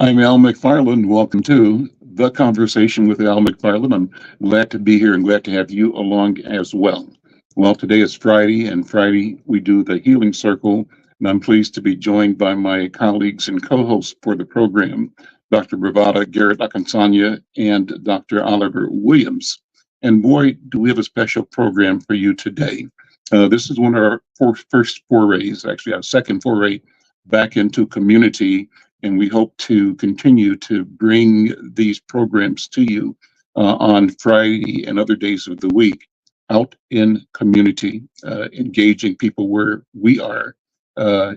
I'm Al McFarlane. Welcome to the Conversation with Al McFarlane. I'm glad to be here and glad to have you along as well. Well, today is Friday, and Friday we do the Healing Circle, and I'm pleased to be joined by my colleagues and co-hosts for the program, Dr. Bravada Garrett Akansanya and Dr. Oliver Williams. And boy, do we have a special program for you today. This is one of our first forays, actually our second foray back into community, and we hope to continue to bring these programs to you on Friday and other days of the week out in community, engaging people where we are,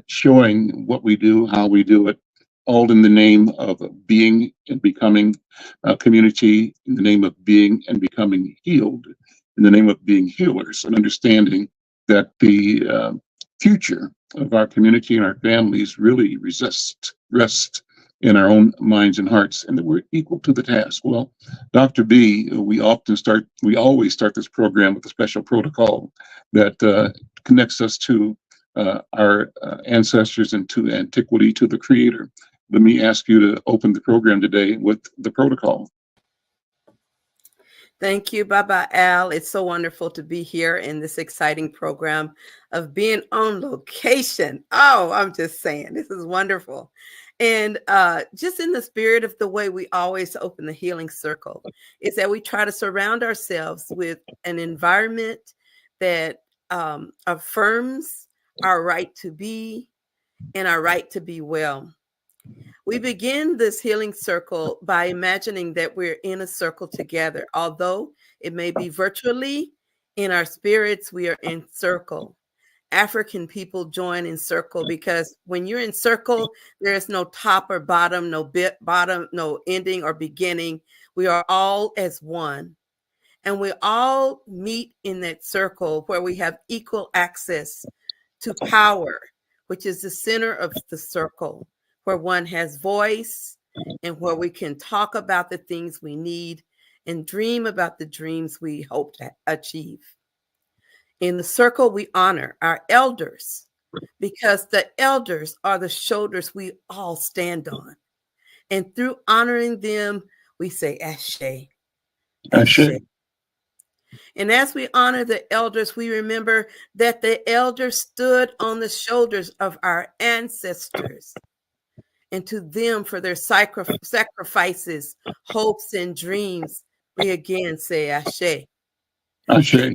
showing what we do, how we do it, all in the name of being and becoming a community, in the name of being and becoming healed, in the name of being healers, and understanding that the future of our community and our families really rest in our own minds and hearts, and that we're equal to the task. Well, Dr. B, we always start this program with a special protocol that connects us to our ancestors and to antiquity, to the Creator. Let me ask you to open the program today with the protocol. Thank you, Baba Al. It's so wonderful to be here in this exciting program of being on location. Oh, I'm just saying, this is wonderful. And just in the spirit of the way we always open the healing circle, is that we try to surround ourselves with an environment that affirms our right to be and our right to be well. We begin this healing circle by imagining that we're in a circle together. Although it may be virtually, in our spirits, we are in circle. African people join in circle because when you're in circle, there is no top or bottom, no bottom, no ending or beginning. We are all as one. And we all meet in that circle where we have equal access to power, which is the center of the circle, where one has voice and where we can talk about the things we need and dream about the dreams we hope to achieve. In the circle, we honor our elders because the elders are the shoulders we all stand on. And through honoring them, we say, Ashe, Ashe. And as we honor the elders, we remember that the elders stood on the shoulders of our ancestors. And to them, for their sacrifices, hopes, and dreams, we again say Ashe. Ashe.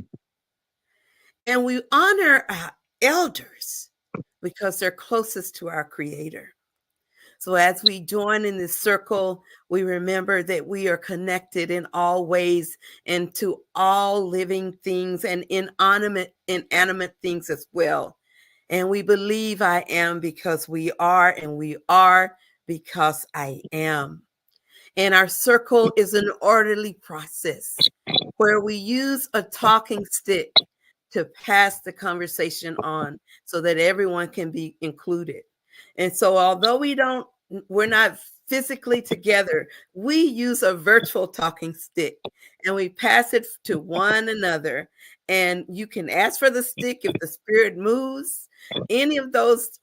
And we honor our elders because they're closest to our Creator. So as we join in this circle, we remember that we are connected in all ways and to all living things and inanimate things as well. And we believe I am because we are, and we are because I am. And our circle is an orderly process where we use a talking stick to pass the conversation on so that everyone can be included. And so although we're not physically together, we use a virtual talking stick and we pass it to one another. And you can ask for the stick if the spirit moves. Any of those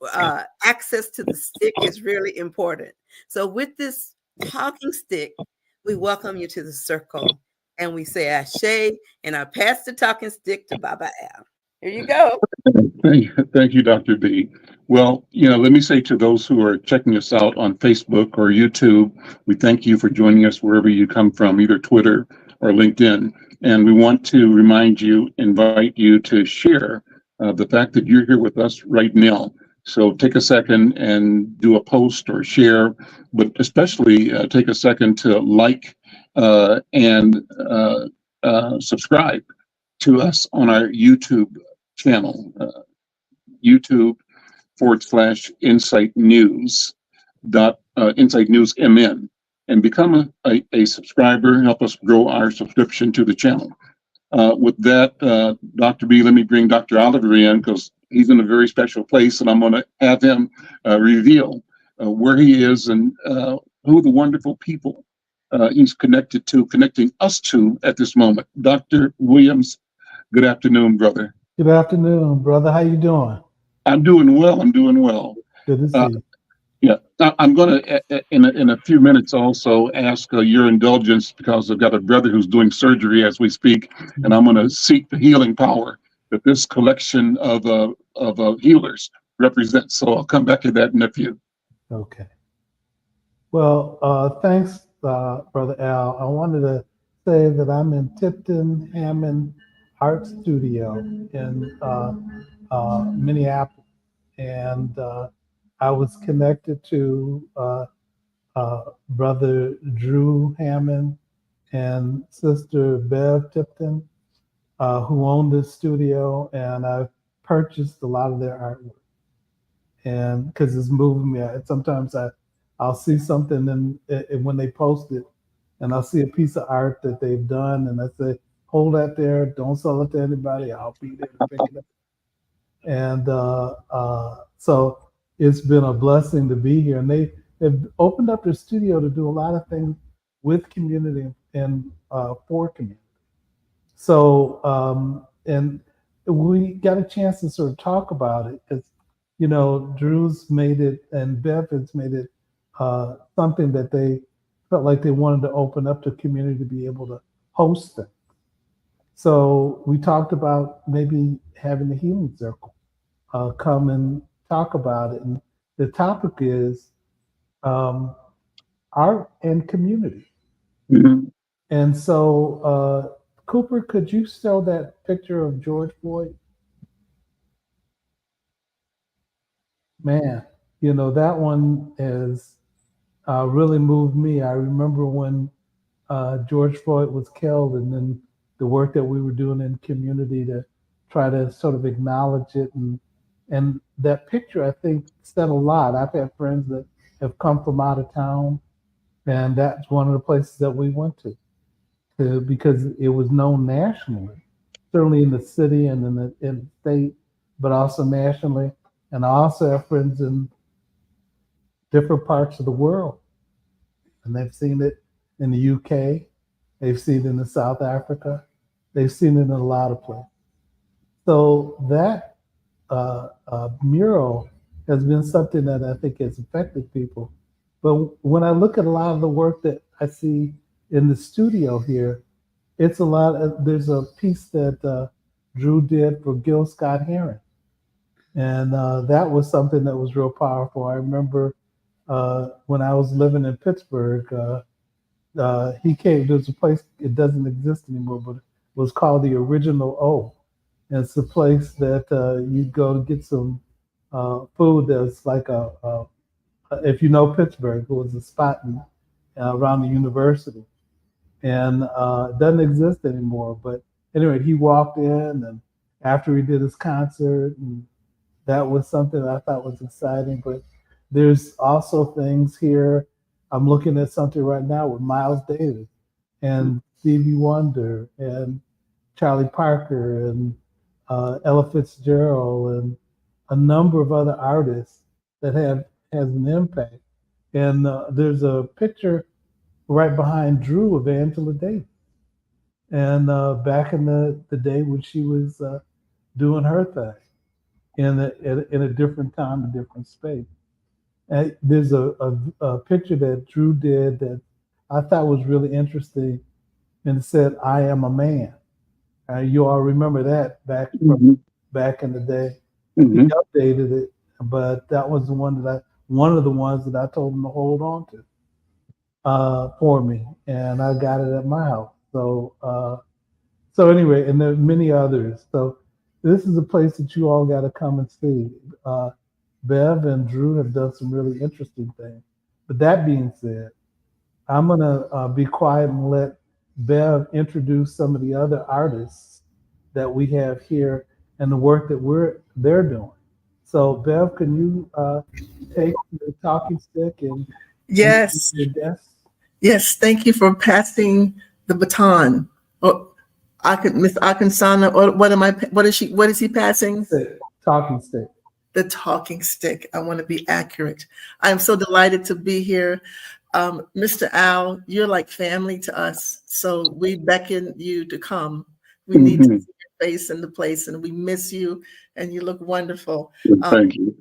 access to the stick is really important. So with this talking stick, we welcome you to the circle and we say Ashe, and I pass the talking stick to Baba Al. Here you go. Thank you, Dr. B. Well, let me say to those who are checking us out on Facebook or YouTube, we thank you for joining us wherever you come from, either Twitter or LinkedIn. And we want to invite you to share the fact that you're here with us right now. So take a second and do a post or share, but especially take a second to like and subscribe to us on our YouTube channel, YouTube.com/Insight News MN, and become a subscriber. Help us grow our subscription to the channel. With that, Dr. B, let me bring Dr. Oliver in because he's in a very special place, and I'm going to have him reveal where he is and who the wonderful people he's connecting us to at this moment. Dr. Williams, good afternoon, brother. Good afternoon, brother. How you doing? I'm doing well. Good to see you. Yeah, I'm going to, in a few minutes, also ask your indulgence because I've got a brother who's doing surgery as we speak, and I'm going to seek the healing power that this collection of healers represents. So I'll come back to that in a few. Okay. Well, thanks, Brother Al. I wanted to say that I'm in Tipton Hammond Art Studio in Minneapolis, and I was connected to Brother Drew Hammond and Sister Bev Tipton, who own this studio, and I've purchased a lot of their artwork. And because it's moving me, sometimes I'll see something and when they post it, and I'll see a piece of art that they've done, and I say, hold that there, don't sell it to anybody. I'll be there to pick it up. And so it's been a blessing to be here. And they have opened up their studio to do a lot of things with community and for community. So, and we got a chance to sort of talk about it because, you know, Drew's made it and Bev has made it something that they felt like they wanted to open up to community to be able to host them. So we talked about maybe having a healing circle come and talk about it. And the topic is art and community. Mhm. And so, Cooper, could you show that picture of George Floyd? Man, you know, that one has really moved me. I remember when George Floyd was killed, and then the work that we were doing in community to try to sort of acknowledge it. And that picture, I think, said a lot. I've had friends that have come from out of town, and that's one of the places that we went to because it was known nationally, certainly in the city and in the state, but also nationally. And I also have friends in different parts of the world, and they've seen it in the UK, they've seen it in South Africa, they've seen it in a lot of places. So that mural has been something that I think has affected people. But when I look at a lot of the work that I see in the studio here, it's a lot of, there's a piece that Drew did for Gil Scott Heron. And that was something that was real powerful. I remember when I was living in Pittsburgh, he came, there's a place, it doesn't exist anymore, but it was called the Original O. And it's a place that you go to get some food that's like if you know Pittsburgh, it was a spot around the university. And it doesn't exist anymore. But anyway, he walked in, and after he did his concert, and that was something that I thought was exciting. But there's also things here. I'm looking at something right now with Miles Davis and Stevie Wonder and Charlie Parker and Ella Fitzgerald and a number of other artists that has an impact. And there's a picture right behind Drew of Angela Davis. And back in the day when she was doing her thing in a different time, a different space. And there's a picture that Drew did that I thought was really interesting, and it said, "I am a man." You all remember that back in the day. He updated it, but that was the one one of the ones that I told him to hold on to for me, and I got it at my house. So anyway, and there are many others. So this is a place that you all got to come and see. Bev and Drew have done some really interesting things. But that being said, I'm gonna be quiet and let Bev introduce some of the other artists that we have here and the work that they're doing. So Bev, can you take the talking stick and Yes. your guests? Yes. Thank you for passing the baton. Oh, I can sign up. What is he passing? Talking stick. The talking stick. I want to be accurate. I am so delighted to be here. Mr. Al, you're like family to us. So we beckon you to come. We need to see your face in the place, and we miss you, and you look wonderful. Thank you.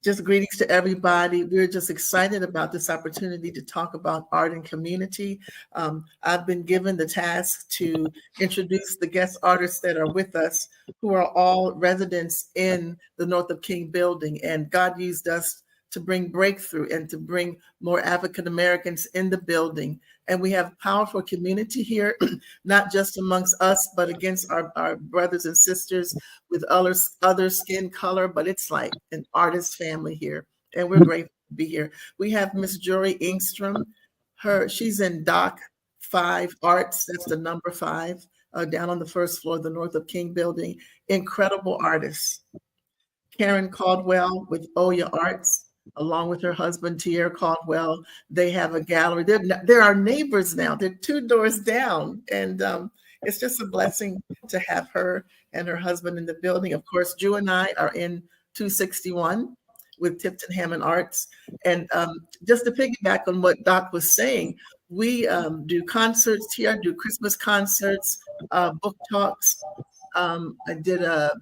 Just greetings to everybody. We're just excited about this opportunity to talk about art and community. I've been given the task to introduce the guest artists that are with us, who are all residents in the North of King building. And God used us to bring breakthrough and to bring more African Americans in the building. And we have powerful community here, not just amongst us, but against our brothers and sisters with other skin color, but it's like an artist family here. And we're grateful to be here. We have Miss Jory Ingstrom. She's in Doc 5 Arts. That's the number 5, down on the first floor of the North of King building. Incredible artists. Karen Caldwell with Oya Arts, along with her husband, Tierre Caldwell. They have a gallery. They're our neighbors now. They're 2 doors down. And it's just a blessing to have her and her husband in the building. Of course, Drew and I are in 261 with Tipton Hammond Arts. And just to piggyback on what Doc was saying, we do concerts here, do Christmas concerts, book talks. I did a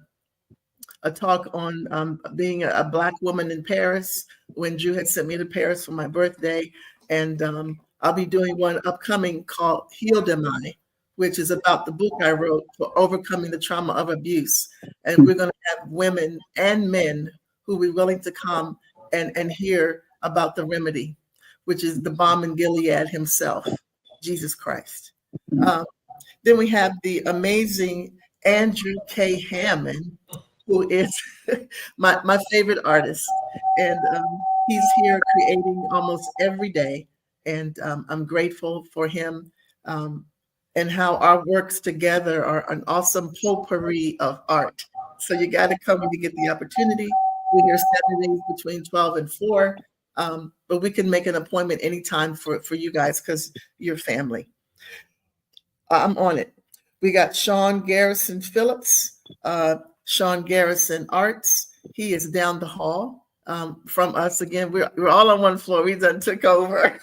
talk on being a Black woman in Paris when Drew had sent me to Paris for my birthday. And I'll be doing one upcoming called Healed Am I, which is about the book I wrote for overcoming the trauma of abuse. And we're going to have women and men who will be willing to come and hear about the remedy, which is the balm in Gilead himself, Jesus Christ. Then we have the amazing Andrew K. Hammond, who is my favorite artist. And he's here creating almost every day. And I'm grateful for him and how our works together are an awesome potpourri of art. So you got to come when you get the opportunity. We're here Saturdays between 12 and 4. But we can make an appointment anytime for you guys because you're family. I'm on it. We got Sean Garrison Phillips, Sean Garrison Arts. He is down the hall from us. Again, we're all on one floor. We done took over.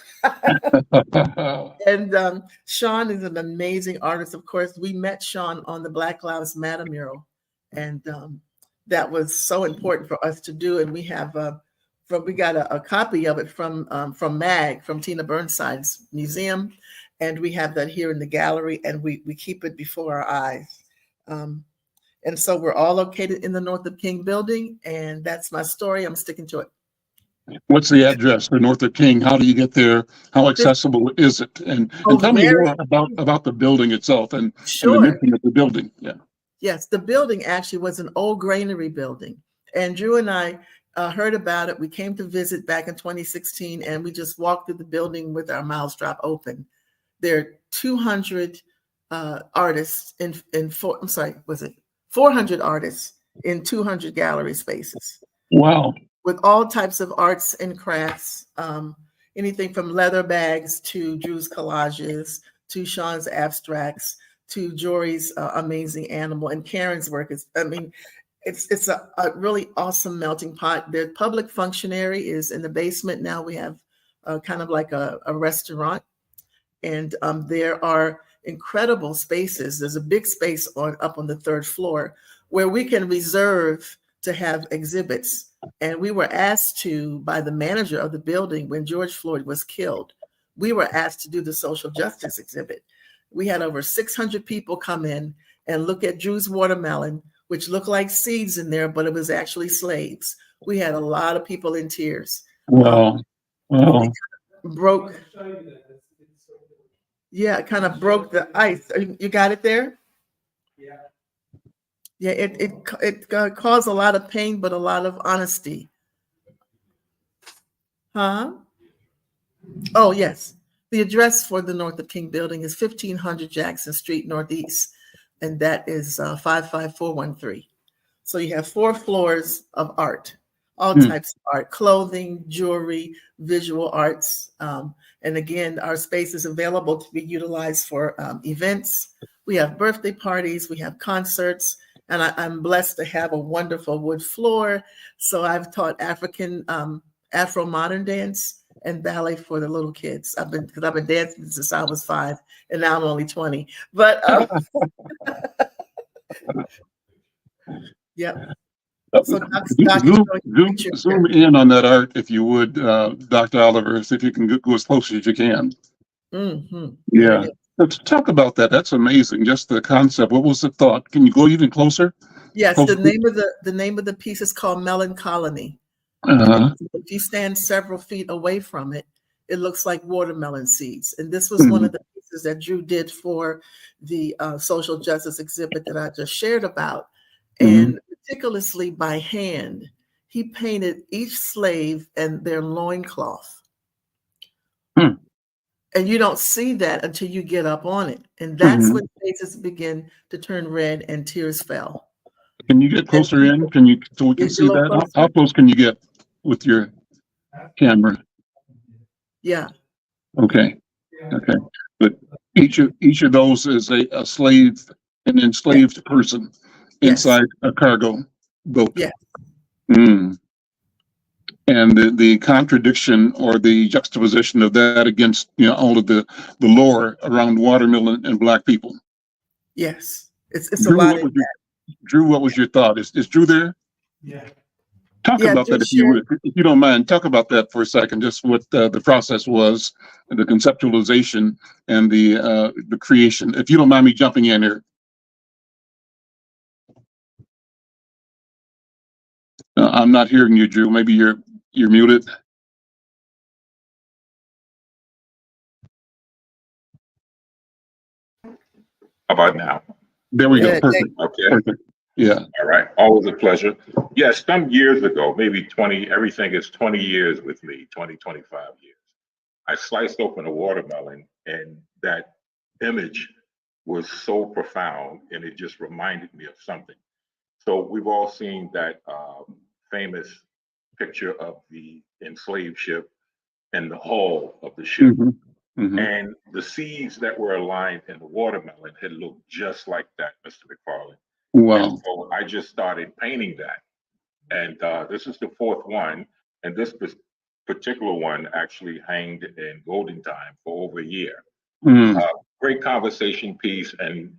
And Sean is an amazing artist. Of course, we met Sean on the Black Lives Matter mural. And that was so important for us to do. And we have we got a copy of it from MAG, from Tina Burnside's museum. And we have that here in the gallery, and we keep it before our eyes. And so we're all located in the North of King building, and that's my story. I'm sticking to it. What's the address for North of King? How do you get there? How accessible is it? And tell me more about the building itself and the mission of the building. Yeah. Yes, the building actually was an old granary building. And Drew and I heard about it. We came to visit back in 2016, and we just walked through the building with our mouths dropped open. There are 200 artists in 400 artists in 200 gallery spaces. Wow. With all types of arts and crafts, anything from leather bags to Drew's collages, to Sean's abstracts, to Jory's amazing animal, and Karen's work. It's a really awesome melting pot. The public functionary is in the basement. Now we have kind of like a restaurant. And there are incredible spaces. There's a big space up on the 3rd floor where we can reserve to have exhibits. And we were asked to, by the manager of the building, when George Floyd was killed, we were asked to do the social justice exhibit. We had over 600 people come in and look at Drew's watermelon, which looked like seeds in there, but it was actually slaves. We had a lot of people in tears. Wow. Wow. Broke. Yeah, it kind of broke the ice. You got it there? Yeah. Yeah, it caused a lot of pain, but a lot of honesty. Huh? Oh, yes. The address for the North of King building is 1500 Jackson Street Northeast, and that is 55413. So you have 4 floors of art, all types of art, clothing, jewelry, visual arts. And again, our space is available to be utilized for events. We have birthday parties, we have concerts, and I'm blessed to have a wonderful wood floor. So I've taught African Afro modern dance and ballet for the little kids. I've been dancing since I was 5, and now I'm only 20. But yeah. So Doc is Zoom, showing a zoom, picture zoom here. in on that art if you would, Dr. Oliver, see if you can go as close as you can. There it Yeah. is. Let's talk about that. That's amazing. Just the concept. What was the thought? Can you go even closer? Yes, Closer? the name of the piece is called Melancholy. Uh-huh. If you stand several feet away from it, it looks like watermelon seeds. And this was one Mhm. of the pieces that Drew did for the social justice exhibit that I just shared about. Mhm. And meticulously by hand, he painted each slave and their loincloth. Hmm. And you don't see that until you get up on it. And that's Mhm. when faces begin to turn red and tears fell. Can you get And closer in? people, Can you, so we can get a see little that? How closer. close can you get with your camera? Yeah. Okay. Okay. But each of those is a slave, an Yes. enslaved person Yes. inside a cargo boat. Yes. Mm. And the contradiction or the juxtaposition of that against, all of the lore around watermelon and black people. Yes. It's a Drew, lot what in was your that. Drew? What was your thought? Is Drew there? Yeah. Talk Yeah, about Drew that if you shared. would, if you don't mind. Talk about that for a second. Just what the process was, the conceptualization, and the creation. If you don't mind me jumping in here. I'm not hearing you, Drew. Maybe you're muted. How about now? There we go. Good. Perfect. Okay. Perfect. Yeah. All right. Always a pleasure. Yes, some years ago, maybe 20, everything is 20 years with me, 20, 25 years. I sliced open a watermelon and that image was so profound and it just reminded me of something. So we've all seen that famous picture of the enslaved ship and the hull of the ship. Hmm. Hmm. And the seeds that were aligned in the watermelon had looked just like that, Mr. McFarlane. And Wow. so I just started painting that. And this is the fourth one. And this particular one actually hanged in Golden Time for over a year. Mm. Great conversation piece. And,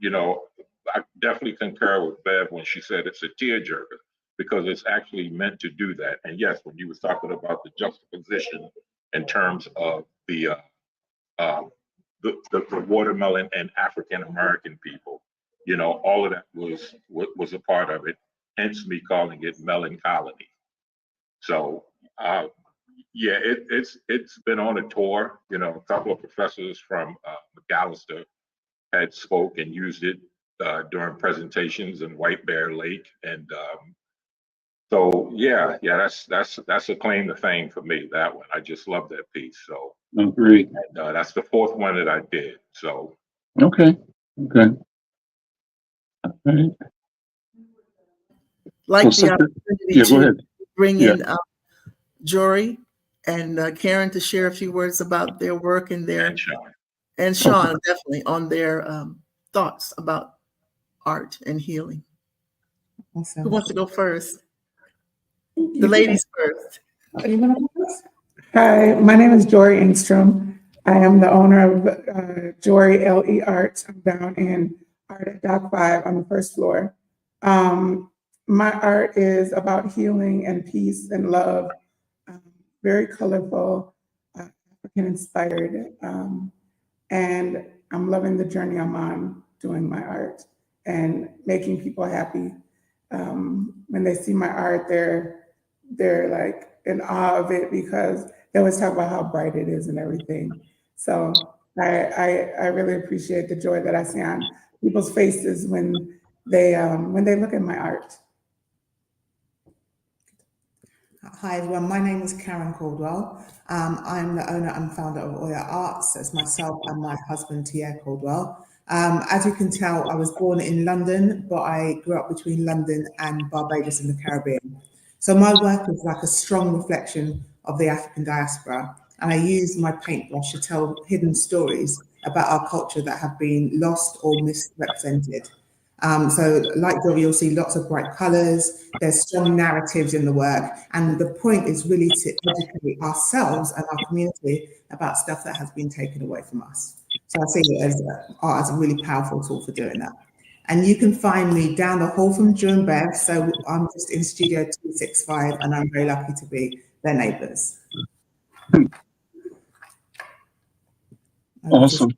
I definitely concur with Bev when she said it's a tearjerker because it's actually meant to do that. And yes, when you was talking about the juxtaposition in terms of uh, the watermelon and African American people. All of that was a part of it. Hence me calling it melancholy. So yeah, it's been on a tour. A couple of professors from McAllister had spoke and used it during presentations in White Bear Lake, and so yeah, that's a claim to fame for me. That one, I just love that piece. So Oh, great. that's the fourth one that I did. So Okay. Okay. All right. Well, Like the Secretary, opportunity yeah, go to ahead. bring Yeah. in Jory and Karen to share a few words about their work and Sean. and Okay. Sean definitely on their thoughts about art and healing. Who Awesome. wants to go first? The You ladies first. you wanna go first? Hi, my name is Jory Engstrom. I am the owner of Jory LE Arts. I'm down in Art at Dock 5 on the first floor. My art is about healing and peace and love, very colorful, African inspired. And I'm loving the journey I'm on doing my art and making people happy. When they see my art, they're like in awe of it because they always talk about how bright it is and everything. So I really appreciate the joy that I see on people's faces when they look at my art. Hi everyone, my name is Karen Caldwell. I'm the owner and founder of Oya Arts. That's myself and my husband, Tia Caldwell. As you can tell, I was born in London, but I grew up between London and Barbados in the Caribbean. So my work is like a strong reflection of the African diaspora. And I use my paintbrush to tell hidden stories about our culture that have been lost or misrepresented. So like Jory, you'll see lots of bright colors, there's strong narratives in the work, and the point is really to educate ourselves and our community about stuff that has been taken away from us. So I see it as art as a really powerful tool for doing that. And you can find me down the hall from Drew and Bev. So I'm just in Studio 265, and I'm very lucky to be their neighbours. Awesome.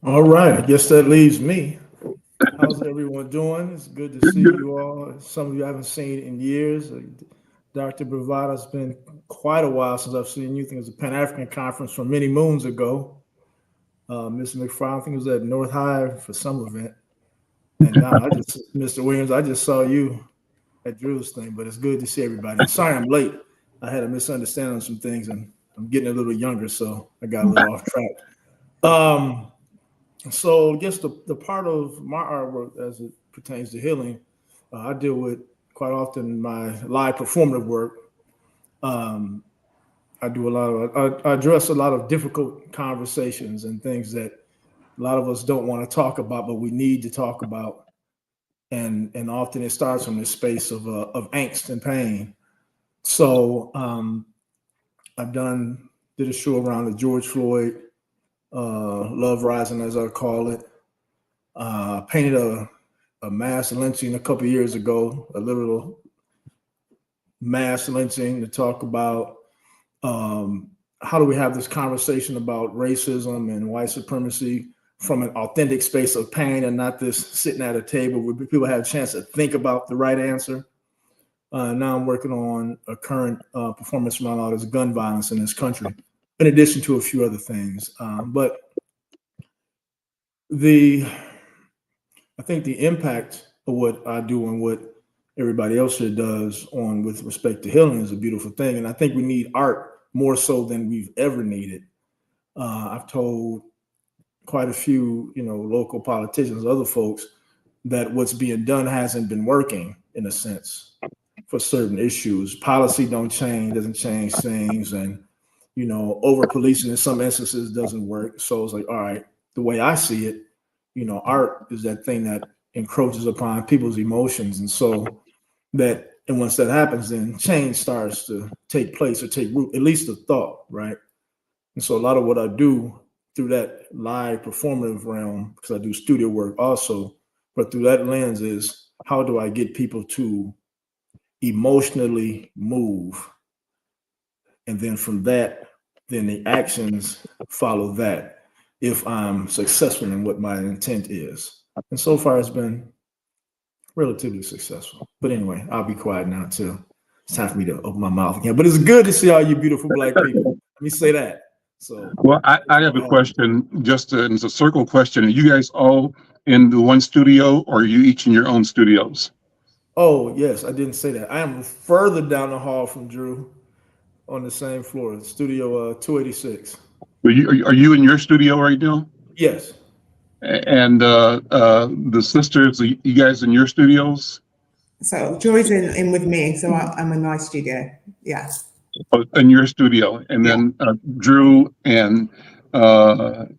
All right, I guess that leaves me. How's everyone doing? It's good to see you all. Some of you I haven't seen in years. Dr. Bravada, it's been quite a while since I've seen you. I think it was a Pan-African conference from many moons ago. Mr. McFarlane, I think it was at North High for some event. And now Mr. Williams, I just saw you at Drew's thing, but it's good to see everybody. I'm sorry I'm late. I had a misunderstanding on some things, and I'm getting a little younger, so I got a little off track. So I guess the part of my artwork as it pertains to healing, I deal with quite often in my live performative work. I do I address a lot of difficult conversations and things that a lot of us don't want to talk about, but we need to talk about. And often it starts from this space of angst and pain. So I've did a show around the George Floyd Love Rising, as I call it. Painted a mass lynching a couple of years ago, a little mass lynching to talk about how do we have this conversation about racism and white supremacy from an authentic space of pain and not this sitting at a table where people have a chance to think about the right answer. Now I'm working on a current performance around all this gun violence in this country, in addition to a few other things. But I think the impact of what I do and what everybody else here does on with respect to healing is a beautiful thing. And I think we need art more so than we've ever needed. I've told quite a few, local politicians, other folks, that what's being done hasn't been working in a sense for certain issues. Policy doesn't change things, and over policing in some instances doesn't work. So it's like, all right, the way I see it, art is that thing that encroaches upon people's emotions, and so and once that happens, then change starts to take place or take root, at least the thought, right? And so a lot of what I do through that live performative realm, because I do studio work also, but through that lens is how do I get people to emotionally move? And then from that, then the actions follow that if I'm successful in what my intent is. And so far it's been relatively successful. But anyway, I'll be quiet now too. It's time for me to open my mouth again. But it's good to see all you beautiful Black people. Let me say that. So, well, I have a question, just it's a circle question. Are you guys all in the one studio, or are you each in your own studios? Oh, yes, I didn't say that. I am further down the hall from Drew on the same floor, Studio 286. Are you in your studio right now? Yes. And the sisters, are you guys in your studios? So Joy's in with me, so I'm in my studio. Yeah. Oh, in your studio, and then Drew and Bev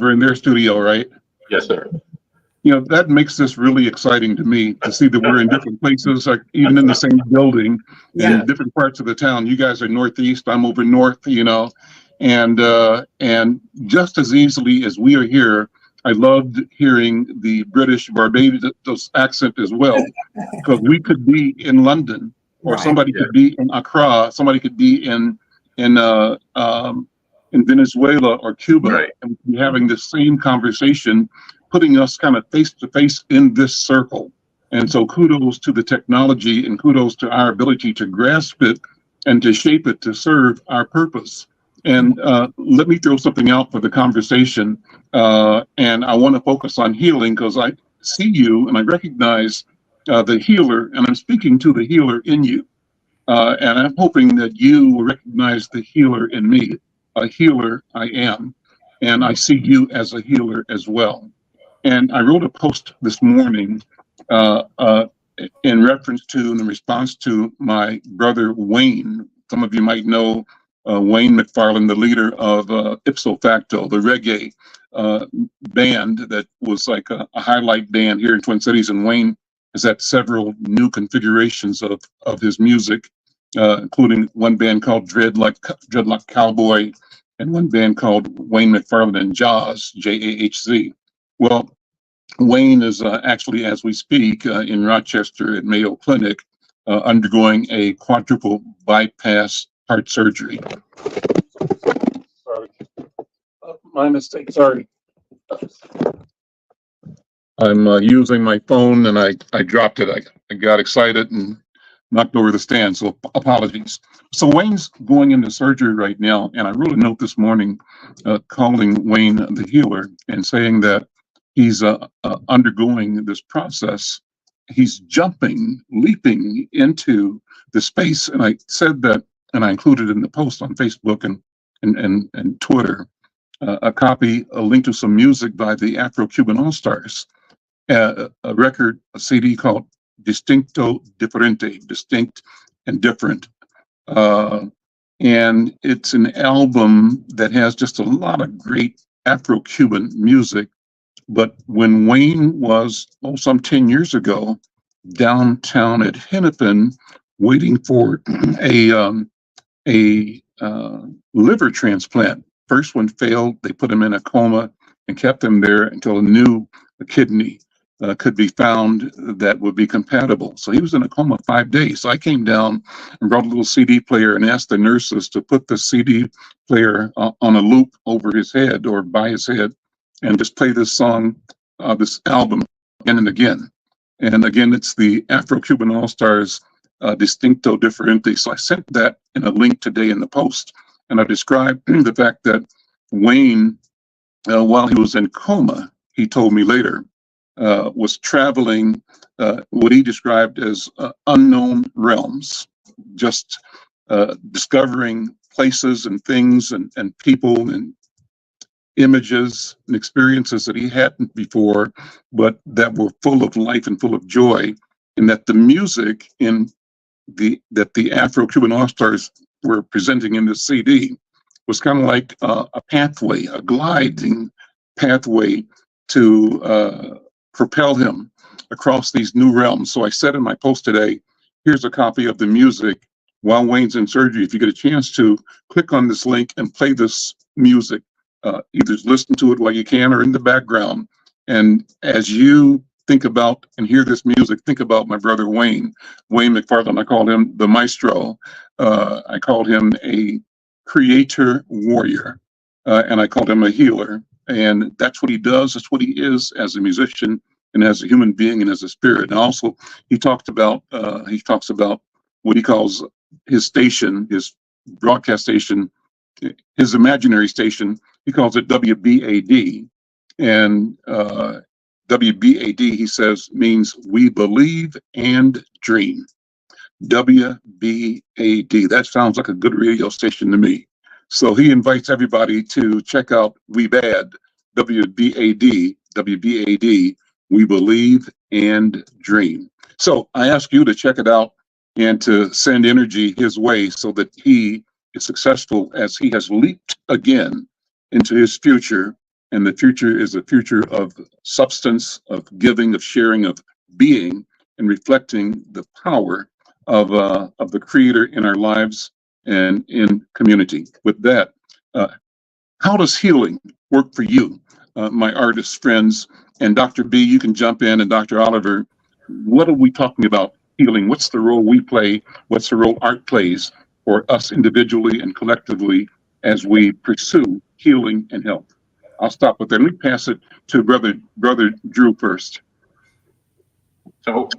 are in their studio, right? Yes, sir. That makes this really exciting to me to see that we're in different places, like even in the same building, in different parts of the town. You guys are northeast, I'm over north, and just as easily as we are here, I loved hearing the British Barbados accent as well, because we could be in London, or somebody could be in Accra, somebody could be in Venezuela or Cuba, and we'd be having the same conversation, putting us kind of face to face in this circle. And so kudos to the technology and kudos to our ability to grasp it and to shape it to serve our purpose. And let me throw something out for the conversation. And I want to focus on healing because I see you and I recognize the healer, and I'm speaking to the healer in you. And I'm hoping that you will recognize the healer in me. A healer I am, and I see you as a healer as well. And I wrote a post this morning in response to my brother Wayne. Some of you might know Wayne McFarlane, the leader of Ipso Facto, the reggae band that was like a highlight band here in Twin Cities. And Wayne has had several new configurations of his music, including one band called Dreadlock Cowboy, and one band called Wayne McFarlane and Jaws, Jahz. Well, Wayne is actually, as we speak, in Rochester at Mayo Clinic, undergoing a quadruple bypass heart surgery. Sorry. My mistake, sorry. I'm using my phone and I dropped it. I got excited and knocked over the stand, so apologies. So Wayne's going into surgery right now, and I wrote a note this morning calling Wayne the healer and saying that he's undergoing this process. He's jumping, leaping into the space, and I said that, and I included in the post on Facebook and Twitter a link to some music by the Afro-Cuban All-Stars, a CD called Distinto Diferente, Distinct and Different. And it's an album that has just a lot of great Afro-Cuban music. But when Wayne was, some 10 years ago, downtown at Hennepin, waiting for a liver transplant, first one failed. They put him in a coma and kept him there until a new kidney could be found that would be compatible. So he was in a coma 5 days. So I came down and brought a little CD player and asked the nurses to put the CD player on a loop over his head or by his head and just play this song, this album again and again. And again, it's the Afro-Cuban All-Stars, Distinto Diferente. So I sent that in a link today in the post. And I described the fact that Wayne, while he was in coma, he told me later, was traveling what he described as unknown realms, just discovering places and things and people and images and experiences that he hadn't before, but that were full of life and full of joy, and that the music that the Afro-Cuban All-Stars were presenting in this CD was kind of like a pathway, a gliding pathway to propel him across these new realms. So I said in my post today, here's a copy of the music while Wayne's in surgery. If you get a chance to click on this link and play this music, either listen to it while you can or in the background. And as you think about and hear this music, think about my brother Wayne McFarlane. I called him the maestro. I called him a creator warrior, and I called him a healer. And that's what he does. That's what he is as a musician and as a human being and as a spirit. And also, he talks about what he calls his station, his broadcast station, his imaginary station. He calls it WBAD. And WBAD, he says, means we believe and dream. WBAD. That sounds like a good radio station to me. So he invites everybody to check out WeBad, WBAD, we believe and dream. So I ask you to check it out and to send energy his way so that he is successful as he has leaped again into his future. And the future is a future of substance, of giving, of sharing, of being, and reflecting the power of the Creator in our lives and in community. With that, how does healing work for you, my artist friends? And Dr. B, you can jump in, and Dr. Oliver, what are we talking about healing? What's the role we play? What's the role art plays for us individually and collectively as we pursue healing and health? I'll stop with that. Let me pass it to brother Drew first. So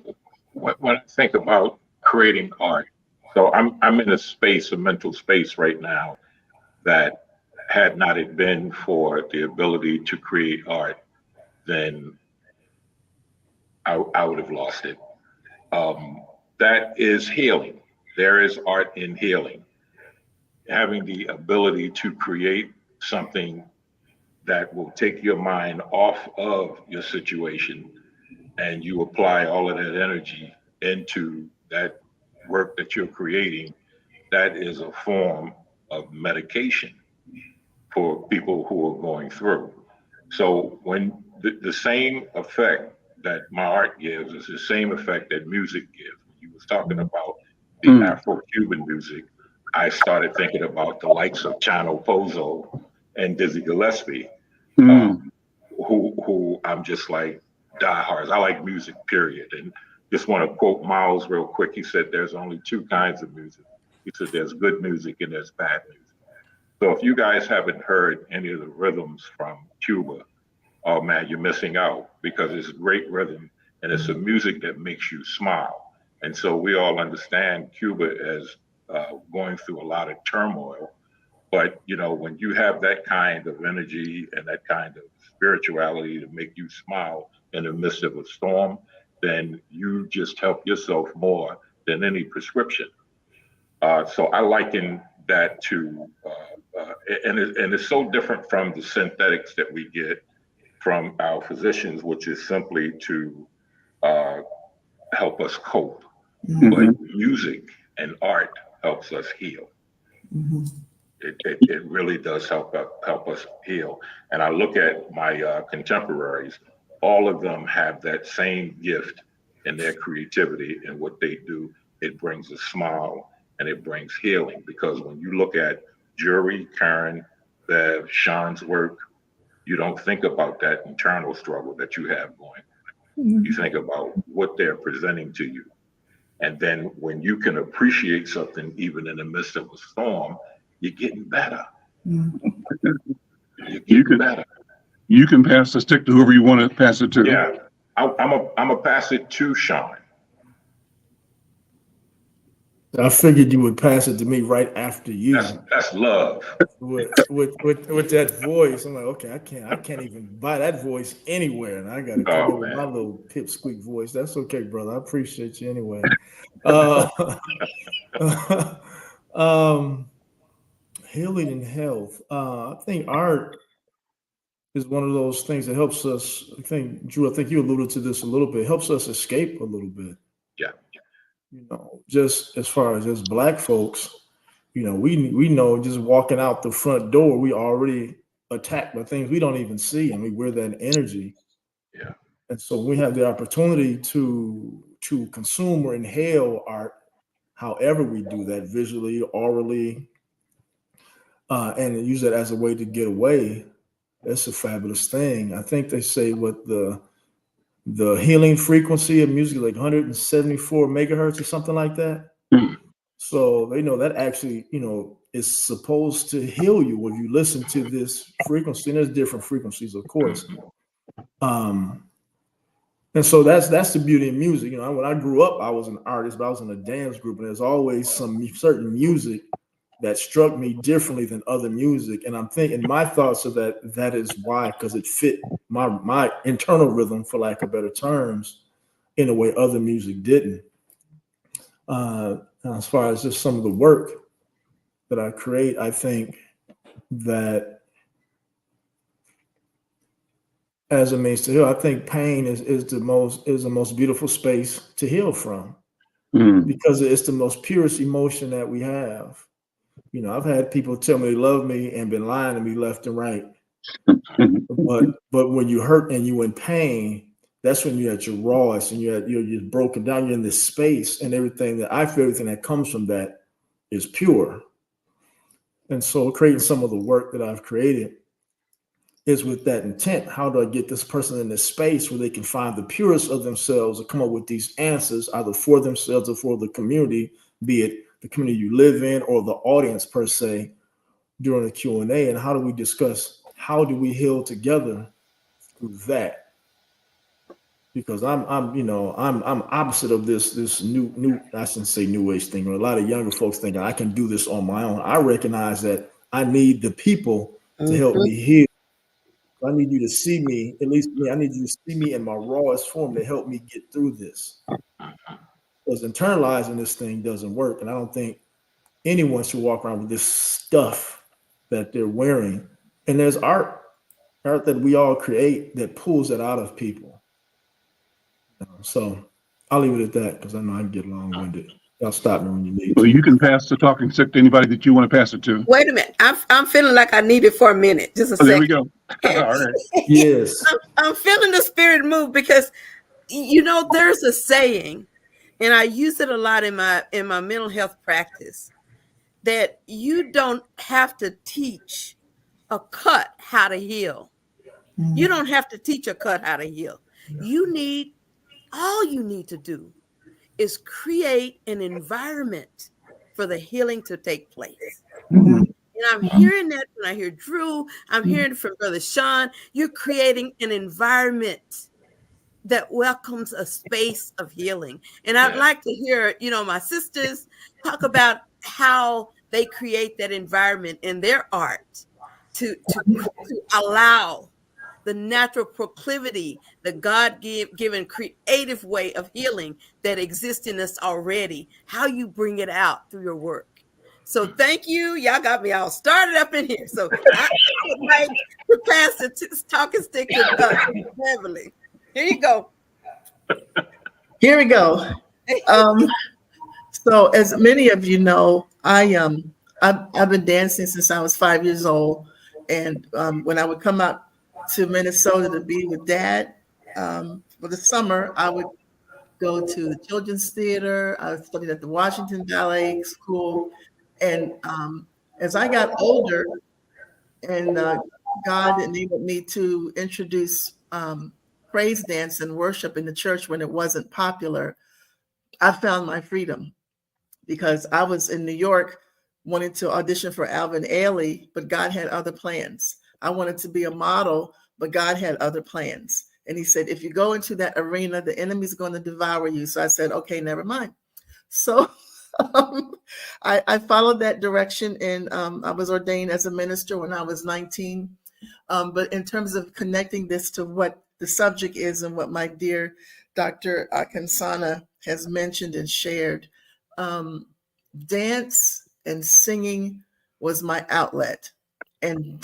when I think about creating art, so I'm in a mental space right now that had not it been for the ability to create art, then I would have lost it. That is healing. There is art in healing. Having the ability to create something that will take your mind off of your situation and you apply all of that energy into that work that you're creating, that is a form of medication for people who are going through. So when the same effect that my art gives is the same effect that music gives. When you was talking about the Afro-Cuban music, I started thinking about the likes of Chano Pozo and Dizzy Gillespie, Mm. who I'm just like diehards. I like music, period. And just want to quote Miles real quick. He said, "There's only two kinds of music." He said, "There's good music and there's bad music." So if you guys haven't heard any of the rhythms from Cuba, oh man, you're missing out, because it's great rhythm and it's a music that makes you smile. And so we all understand Cuba as going through a lot of turmoil. But you know, when you have that kind of energy and that kind of spirituality to make you smile in the midst of a storm, then you just help yourself more than any prescription. So I liken that to, and it's so different from the synthetics that we get from our physicians, which is simply to uh, help us cope. Mhm. But music and art helps us heal. Mhm. It really does help us heal. And I look at my contemporaries; all of them have that same gift in their creativity and what they do. It brings a smile and it brings healing. Because when you look at Jury, Karen, Bev, Sean's work, you don't think about that internal struggle that you have going. You think about what they're presenting to you. And then when you can appreciate something even in the midst of a storm, you're getting better. Mm. You're You getting can better. you can pass the stick to whoever you want to pass it to. Yeah. I'm a pass it to Sean. I figured you would pass it to me right after you. That's love. With that voice. I'm like, okay, I can't even buy that voice anywhere, and I got to come Oh up with my man. little pipsqueak voice. That's okay, brother. I appreciate you anyway. Uh, um, healing and health. I think art is one of those things that helps us. I think, Drew, I think you alluded to this a little bit. Helps us escape a little bit. Yeah. You know, just as far as Black folks, you know, we know just walking out the front door, we already attacked by things we don't even see, and we wear that energy. Yeah. And so we have the opportunity to consume or inhale art, however we do that, visually, orally, and use that as a way to get away. That's a fabulous thing. I think they say what the healing frequency of music is like 174 megahertz or something like that. Mm. So they know that actually, you know, is supposed to heal you when you listen to this frequency. And there's different frequencies, of course. And so that's the beauty of music. You know, when I grew up, I was an artist, but I was in a dance group, and there's always some certain music that struck me differently than other music. And I'm thinking my thoughts are that is why, because it fit my internal rhythm, for lack of better terms, in a way other music didn't. As far as just some of the work that I create, I think that as a means to heal, I think pain is the most beautiful space to heal from, because it's the most purest emotion that we have. You know, I've had people tell me they love me and been lying to me left and right. But when you hurt and you in pain, that's when you're at your rawest and you're broken down. You're in this space, and everything that comes from that is pure. And so creating some of the work that I've created is with that intent. How do I get this person in this space where they can find the purest of themselves and come up with these answers, either for themselves or for the community, be it the community you live in or the audience per se, during the Q&A? And how do we discuss, how do we heal together through that? Because I'm opposite of this new I shouldn't say new age thing, or a lot of younger folks thinking I can do this on my own. I recognize that I need the people to help me heal. I need you to see me, at least me. I need you to see me in my rawest form to help me get through this. Because internalizing this thing doesn't work, and I don't think anyone should walk around with this stuff that they're wearing. And there's art that we all create that pulls that out of people. So I'll leave it at that, because I know I can get long-winded. Y'all stop me when you need Well, to. you can pass the talking stick to anybody that you want to pass it to. Wait a minute. I'm feeling like I need it for a minute. Just a second. There we go. All right. Yes. I'm feeling the spirit move, because you know there's a saying, and I use it a lot in my mental health practice. that you don't have to teach a cut how to heal. You don't have to teach a cut how to heal. All you need to do is create an environment for the healing to take place. Mhm. And I'm hearing that when I hear Drew, I'm hearing it from Brother Sean. You're creating an environment that welcomes a space of healing. And I'd like to hear, my sisters talk about how they create that environment in their art to allow the natural proclivity, the God-given creative way of healing that exists in us already, how you bring it out through your work. So thank you. Y'all got me all started up in here. So I would like to pass the talking stick to Beverly. Here you go. Here we go. So as many of you know, I've been dancing since I was 5 years old. And when I would come out to Minnesota to be with Dad for the summer, I would go to the Children's Theater. I studied at the Washington Ballet School. And as I got older and God enabled me to introduce praise dance and worship in the church when it wasn't popular, I found my freedom, because I was in New York wanting to audition for Alvin Ailey, but God had other plans. I wanted to be a model, but God had other plans. And he said, if you go into that arena, the enemy's going to devour you. So I said, okay, never mind. So I followed that direction, and I was ordained as a minister when I was 19. But in terms of connecting this to what the subject is and what my dear Dr. Kansana has mentioned and shared, dance and singing was my outlet. And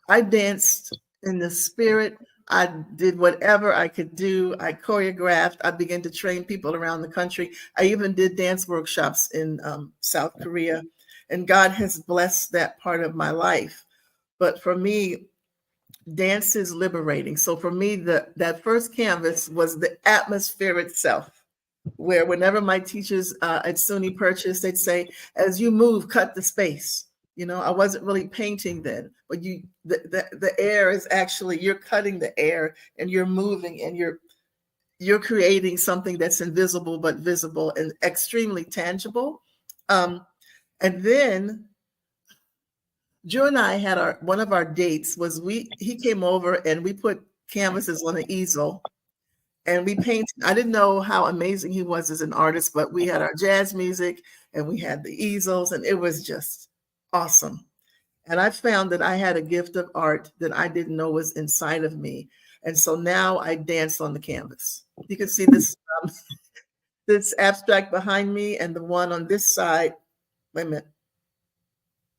I danced in the spirit. I did whatever I could do. I choreographed. I began to train people around the country. I even did dance workshops in South Korea. And God has blessed that part of my life. But for me, dance is liberating. So for me, that first canvas was the atmosphere itself, where whenever my teachers at SUNY Purchase, they'd say, as you move, cut the space. I wasn't really painting then, but the air is actually, you're cutting the air and you're moving and you're creating something that's invisible but visible and extremely tangible. And then Drew and I had one of our dates was he came over and we put canvases on an easel and we painted. I didn't know how amazing he was as an artist, but we had our jazz music and we had the easels, and it was just awesome. And I found that I had a gift of art that I didn't know was inside of me. And so now I dance on the canvas. You can see this this abstract behind me, and the one on this side. Wait a minute.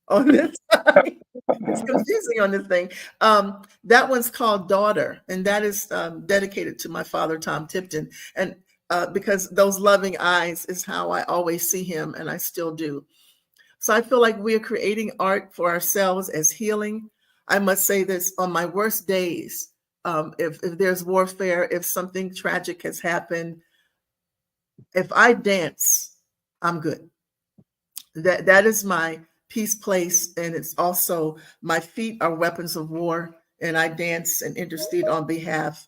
On this side. It's confusing on this thing. That one's called Daughter, and that is dedicated to my father, Tom Tipton. And because those loving eyes is how I always see him, and I still do. So I feel like we are creating art for ourselves as healing. I must say this, on my worst days, if there's warfare, if something tragic has happened, if I dance, I'm good. That is my peace place, and it's also my feet are weapons of war, and I dance and intercede on behalf.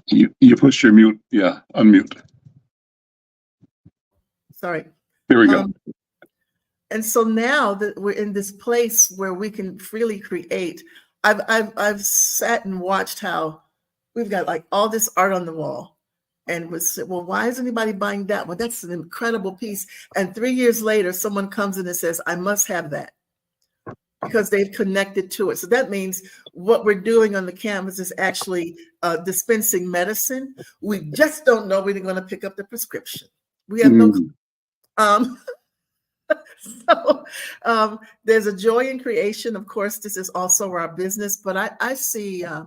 You pushed your mute. Yeah, unmute. Sorry. There we go. And so now that we're in this place where we can freely create, I've sat and watched how we've got like all this art on the wall, and was said, well, why is anybody buying that? Well, that's an incredible piece. And 3 years later, someone comes in and says, I must have that, because they've connected to it. So that means what we're doing on the canvas is actually dispensing medicine. We just don't know when we're going to pick up the prescription. We have no clue. So there's a joy in creation. Of course, this is also our business, but I see a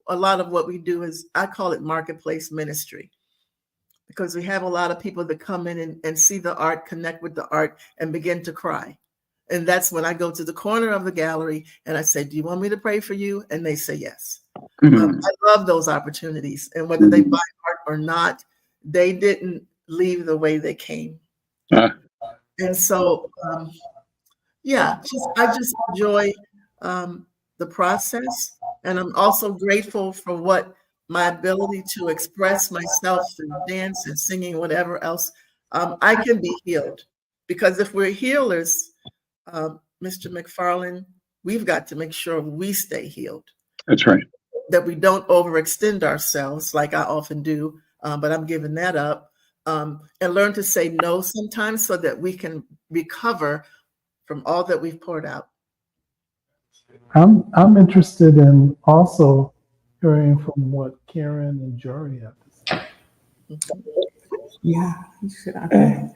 lot of what we do is, I call it marketplace ministry, because we have a lot of people that come in and see the art, connect with the art, and begin to cry. And that's when I go to the corner of the gallery and I say, do you want me to pray for you? And they say yes. I love those opportunities. And whether they buy art or not, they didn't leave the way they came. Uh, And so, yeah, I just enjoy the process. And I'm also grateful for what my ability to express myself through dance and singing, whatever else. I can be healed, because if we're healers, Mr. McFarlane, we've got to make sure we stay healed, that's right. that we don't overextend ourselves like I often do, but I'm giving that up, and learn to say no sometimes so that we can recover from all that we've poured out. I'm interested in also hearing from what Karen and Jory have to say. Yeah, you should. Okay.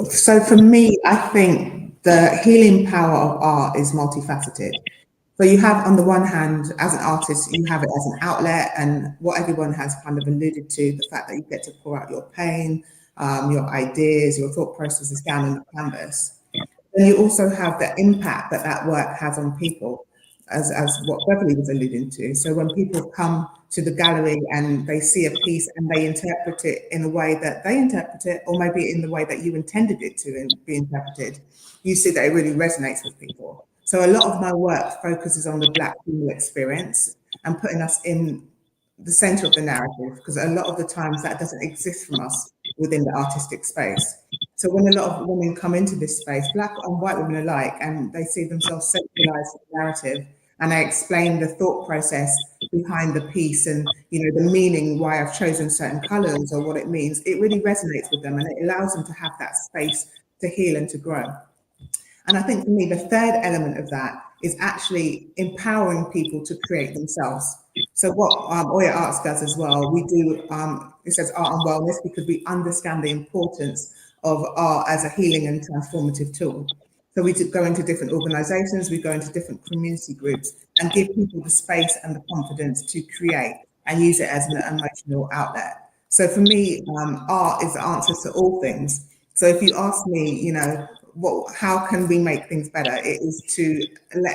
So for me, I think the healing power of art is multifaceted. So you have, on the one hand, as an artist, you have it as an outlet, and what everyone has kind of alluded to, the fact that you get to pour out your pain, your ideas, your thought processes down on the canvas. And you also have the impact that that work has on people, as what Beverly was alluding to. So when people come to the gallery and they see a piece and they interpret it in a way that they interpret it, or maybe in the way that you intended it to be interpreted, you see that it really resonates with people. So a lot of my work focuses on the Black female experience and putting us in the center of the narrative, because a lot of the times that doesn't exist from us within the artistic space. So when a lot of women come into this space, Black and white women alike, and they see themselves centralized in the narrative, and I explain the thought process behind the piece and, you know, the meaning, why I've chosen certain colors or what it means, it really resonates with them, and it allows them to have that space to heal and to grow. And I think for me, the third element of that is actually empowering people to create themselves. So what Oya Arts does as well, we do, it says art and wellness, because we understand the importance of art as a healing and transformative tool. So we go into different organizations, we go into different community groups and give people the space and the confidence to create and use it as an emotional outlet. So for me, art is the answer to all things. So if you ask me, you know, how can we make things better? It is to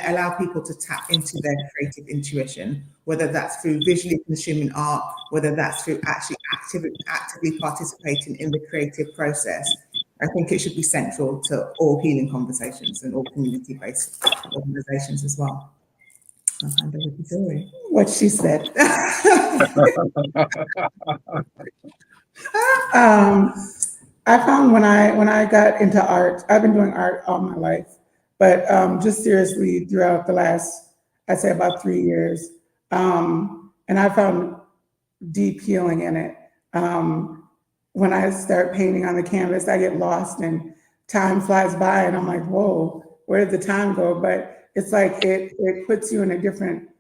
allow people to tap into their creative intuition, whether that's through visually consuming art, whether that's through actually actively participating in the creative process. I think it should be central to all healing conversations and all community-based organizations as well. I'll hand over to Jory. What she said. I found when I got into art, I've been doing art all my life, but just seriously throughout the last, I'd say about 3 years. And I found deep healing in it. When I start painting on the canvas, I get lost and time flies by and I'm like, whoa, where did the time go? But it's like it puts you in a different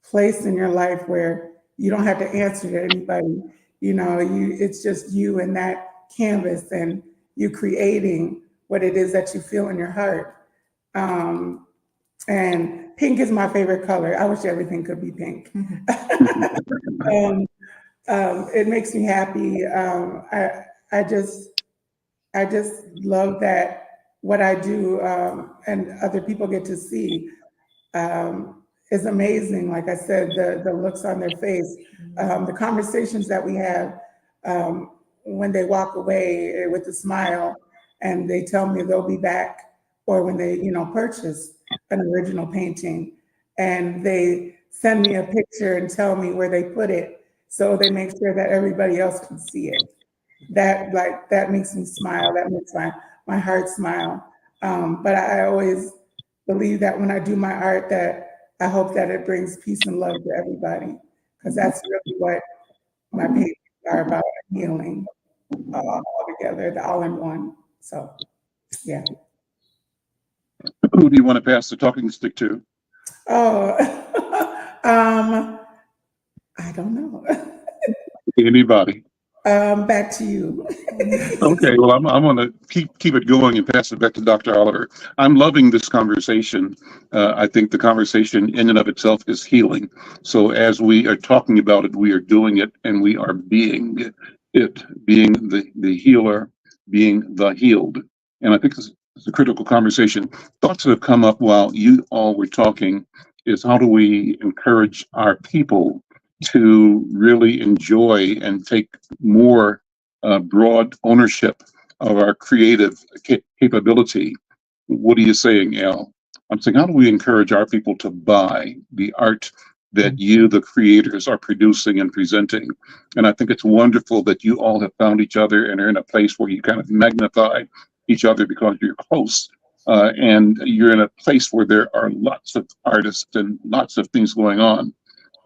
place in your life where you don't have to answer to anybody. You know, it's just you and that canvas and you creating what it is that you feel in your heart. And pink is my favorite color. I wish everything could be pink. It makes me happy. I just love that what I do and other people get to see is amazing. Like I said, the looks on their face, the conversations that we have when they walk away with a smile and they tell me they'll be back, or when they, you know, purchase an original painting and they send me a picture and tell me where they put it, so they make sure that everybody else can see it. That makes me smile. That makes my heart smile. But I always believe that when I do my art, that I hope that it brings peace and love to everybody, because that's really what my paintings are about, healing all together, the all in one. So, yeah. Who do you want to pass the talking stick to? Oh, I don't know. Anybody? Back to you. Okay, well, I'm going to keep it going and pass it back to Dr. Oliver. I'm loving this conversation. I think the conversation in and of itself is healing. So as we are talking about it, we are doing it, and we are being it, being the healer, being the healed. And I think this is a critical conversation. Thoughts that have come up while you all were talking is, how do we encourage our people to really enjoy and take more broad ownership of our creative capability. What are you saying, Al? I'm saying, how do we encourage our people to buy the art that you, the creators, are producing and presenting? And I think it's wonderful that you all have found each other and are in a place where you kind of magnify each other because you're close. And you're in a place where there are lots of artists and lots of things going on.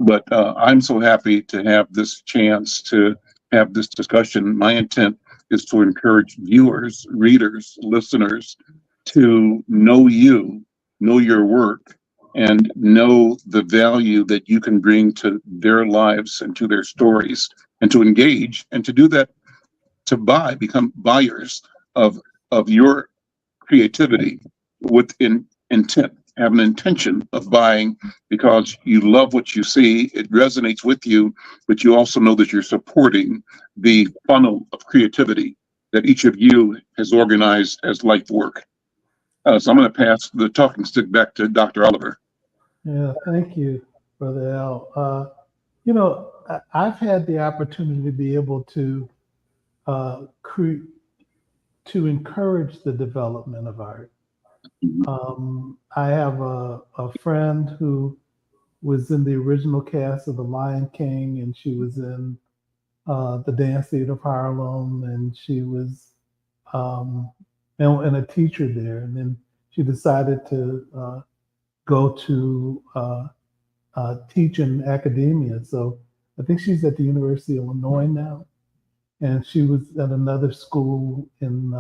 But I'm so happy to have this chance to have this discussion. My intent is to encourage viewers, readers, listeners to know you, know your work, and know the value that you can bring to their lives and to their stories, and to engage, and to do that, to buy, become buyers of your creativity with intent, have an intention of buying because you love what you see, it resonates with you, but you also know that you're supporting the funnel of creativity that each of you has organized as life work. So I'm going to pass the talking stick back to Dr. Oliver. Yeah, thank you, Brother Al. You know, I've had the opportunity to be able to to encourage the development of art. I have a friend who was in the original cast of The Lion King, and she was in the Dance Theater of Harlem, and she was and a teacher there. And then she decided to go to teach in academia. So I think she's at the University of Illinois now, and she was at another school in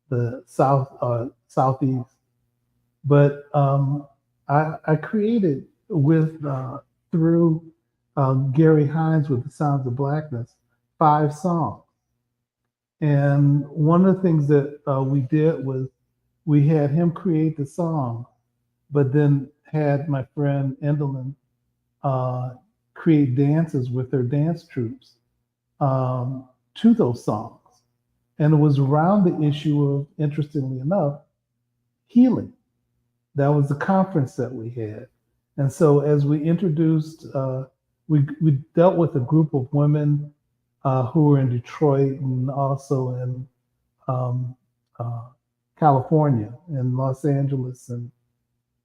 the southeast. But I created with through Gary Hines with the Sounds of Blackness 5 songs, and one of the things that we did was we had him create the song, but then had my friend Endelin create dances with her dance troops to those songs. And it was around the issue of, interestingly enough, healing. That was the conference that we had. And so as we introduced, we dealt with a group of women who were in Detroit and also in California and Los Angeles, and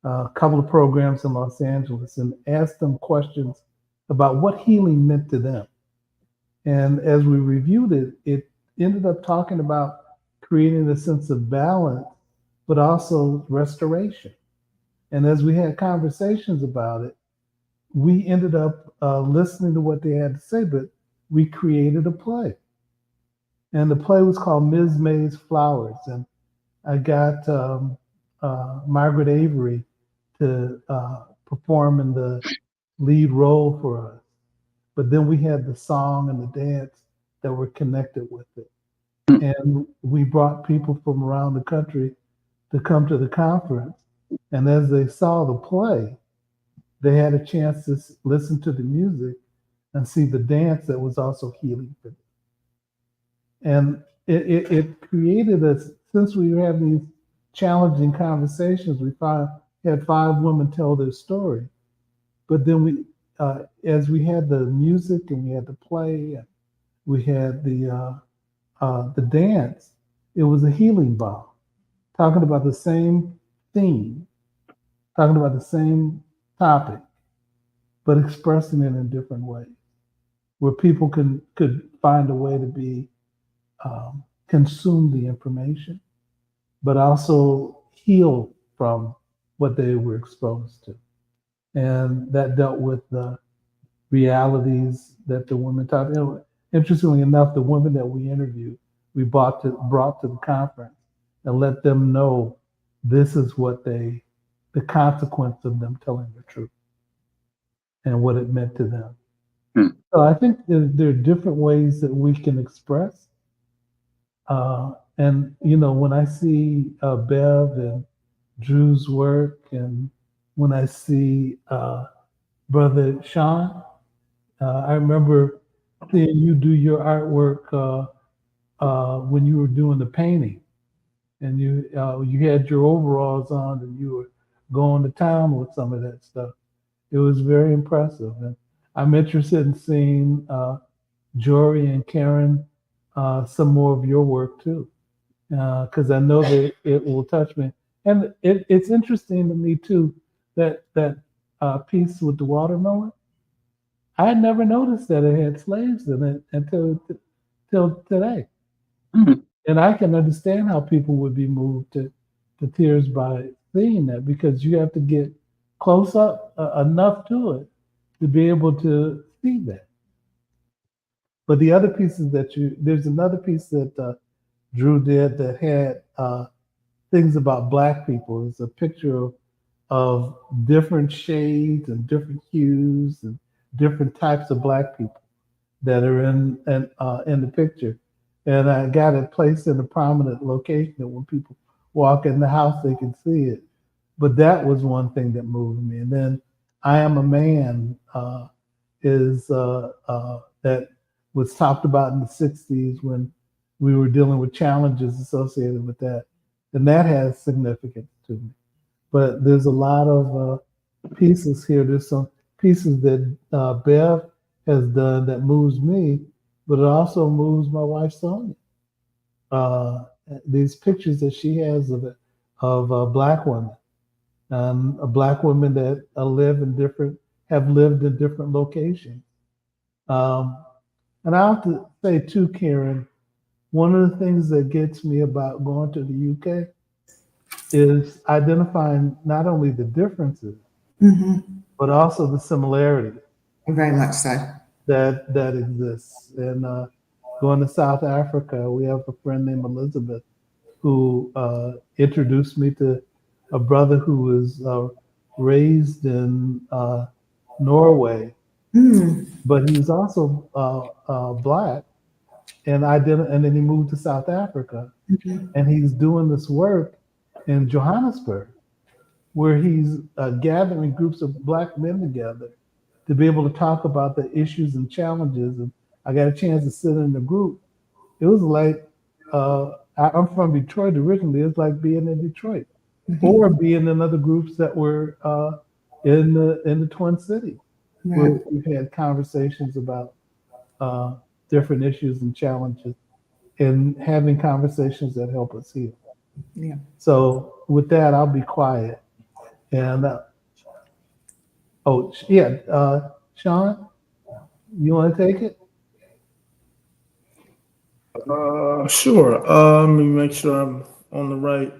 a couple of programs in Los Angeles, and asked them questions about what healing meant to them. And as we reviewed it, it ended up talking about creating a sense of balance, but also restoration. And as we had conversations about it, we ended up listening to what they had to say, but we created a play. And the play was called Ms. May's Flowers. And I got Margaret Avery to perform in the lead role for us. But then we had the song and the dance that were connected with it. And we brought people from around the country to come to the conference. And as they saw the play, they had a chance to listen to the music and see the dance that was also healing for them. And it created us, since we were having these challenging conversations, we had 5 women tell their story. But then we, as we had the music and we had the play and we had the dance, it was a healing balm, talking about the same theme, talking about the same topic, but expressing it in different ways, where people could find a way to be consume the information, but also heal from what they were exposed to. And that dealt with the realities that the women talked. Interestingly enough, the women that we interviewed, we brought to the conference and let them know this is what the consequence of them telling the truth and what it meant to them. So I think there are different ways that we can express. And, when I see Bev and Drew's work, and when I see Brother Sean, I remember seeing you do your artwork when you were doing the painting, and you had your overalls on and you were going to town with some of that stuff. It was very impressive, and I'm interested in seeing Jory and Karen some more of your work too. because I know that it will touch me. And it's interesting to me too that piece with the watermelon. I had never noticed that it had slaves in it until till today. Mhm. And I can understand how people would be moved to tears by seeing that, because you have to get close up enough to it to be able to see that. But the other pieces there's another piece that Drew did that had things about Black people. It's a picture of different shades and different hues and different types of Black people that are in the picture. And I got it placed in a prominent location that when people walk in the house, they can see it. But that was one thing that moved me. And then I Am a Man is that was talked about in the 60s when we were dealing with challenges associated with that. And that has significance to me. But there's a lot of pieces here. There's some pieces that Bev has done that moves me, but it also moves my wife Sonia. Uh, these pictures that she has of Black women, Black women that have lived in different locations. Um, and I have to say too, Karen, one of the things that gets me about going to the UK is identifying not only the differences, but also the similarities Very much so. that exists. And going to South Africa, we have a friend named Elizabeth who introduced me to a brother who was raised in Norway, but he's also Black, and and then he moved to South Africa, and he's doing this work in Johannesburg, where he's gathering groups of Black men together to be able to talk about the issues and challenges. And I got a chance to sit in the group. It was like, I'm from Detroit originally. It's like being in Detroit or being in other groups that were in the Twin Cities, where we've had conversations about different issues and challenges and having conversations that help us heal. Yeah. So with that, I'll be quiet. And Sean, you want to take it? Sure. Let me make sure I'm on the right.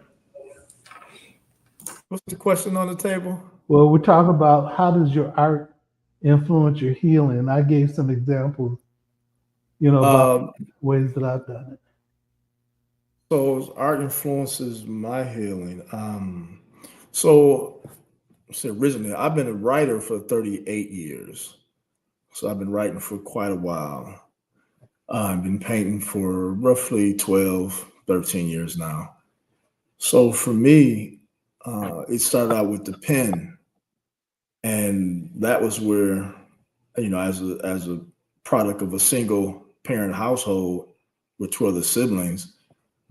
What's the question on the table? Well, we're talking about how does your art influence your healing. I gave some examples, about ways that I've done it. So art influences my healing. So originally I've been a writer for 38 years. So I've been writing for quite a while. I've been painting for roughly 12, 13 years now. So for me, it started out with the pen. And that was where, as a product of a single parent household with 2 other siblings,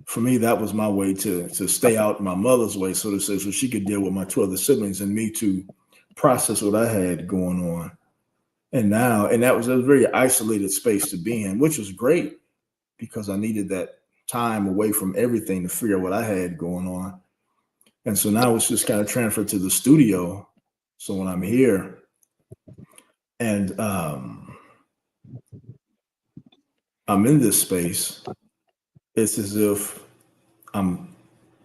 for me, that was my way to stay out my mother's way, so to say, so she could deal with my 2 other siblings and me to process what I had going on. And that was a very isolated space to be in, which was great because I needed that time away from everything to figure out what I had going on. And so now it's just kind of transferred to the studio. So when I'm here and I'm in this space, it's as if I'm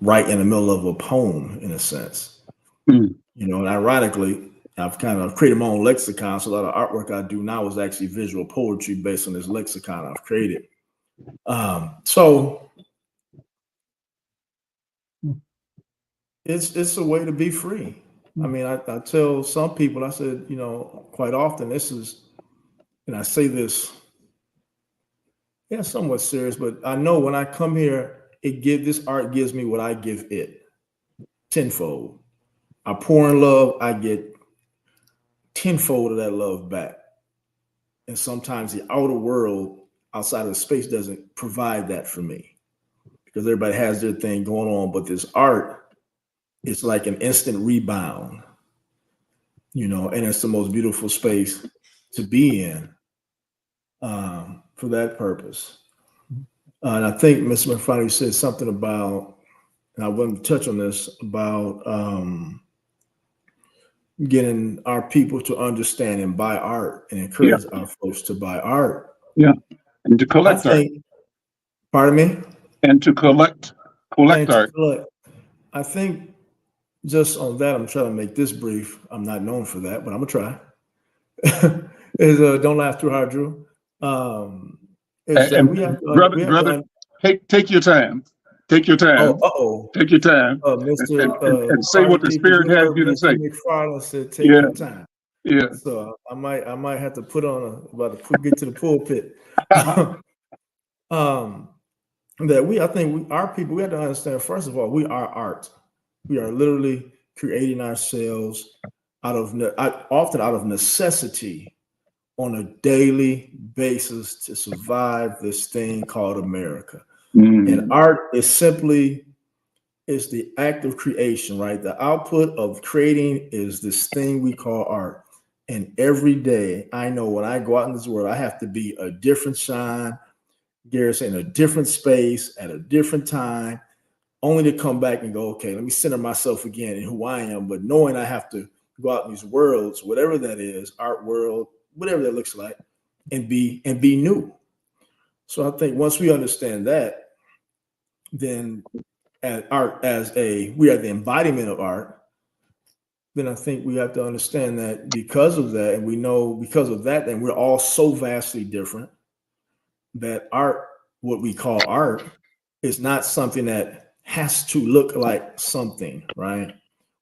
right in the middle of a poem in a sense. Mm. And ironically, I've kind of created my own lexicon. So a lot of artwork I do now is actually visual poetry based on this lexicon I've created. So it's a way to be free. I mean, I tell some people, I said, quite often this is, and I say this, somewhat serious, but I know when I come here, this art gives me what I give it tenfold. I pour in love, I get tenfold of that love back. And sometimes the outer world outside of the space doesn't provide that for me because everybody has their thing going on. But this art, it's like an instant rebound, and it's the most beautiful space to be in for that purpose. And I think Mr. McFarlane said something about, and I want to touch on this, about getting our people to understand and buy art and encourage our folks to buy art. Yeah. And to collect art. Pardon me? And to collect art. I think just on that, I'm trying to make this brief. I'm not known for that, but I'm gonna try. Don't laugh too hard, Drew. Brother, take your time. Take your time. Take your time. And say what the Spirit has you to say. McFarlane said, "Take your time." Yeah. So I might have to put on get to the pulpit. I think our people, we have to understand, first of all, we are art. We are literally creating ourselves often out of necessity on a daily basis to survive this thing called America. And art is the act of creation, right? The output of creating is this thing we call art. And every day, I know when I go out in this world, I have to be a different shine, Garrett, in a different space at a different time, only to come back and go, okay, let me center myself again in who I am. But knowing I have to go out in these worlds, whatever that is, art world, whatever that looks like, and be new. So I think once we understand that, then at art we are the embodiment of art, then I think we have to understand that because of that, and we know because of that, then we're all so vastly different that art, what we call art, is not something that has to look like something, right? It